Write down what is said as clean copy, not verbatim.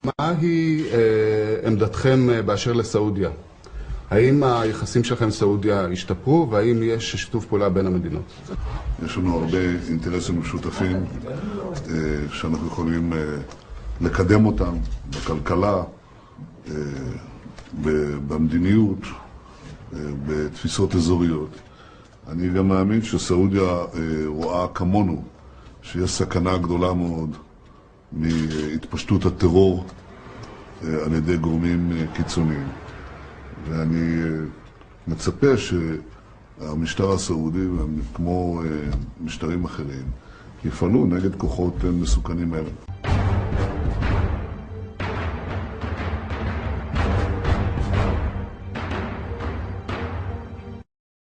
מהי עמדתכם באשר לסעודיה? האם היחסים שלכם עם סעודיה השתפרו, והאם יש שיתוף פעולה בין המדינות? יש לנו הרבה אינטרסים משותפים שאנחנו יכולים לקדם אותם בכלכלה, במדיניות, בתפיסות אזוריות. אני גם מאמין שסעודיה רואה כמונו שיש סכנה גדולה מאוד מהתפשטות הטרור על ידי גורמים קיצוניים. ואני מצפה שהמשטר הסעודי, כמו משטרים אחרים, יפעלו נגד כוחות מסוכנים אלה.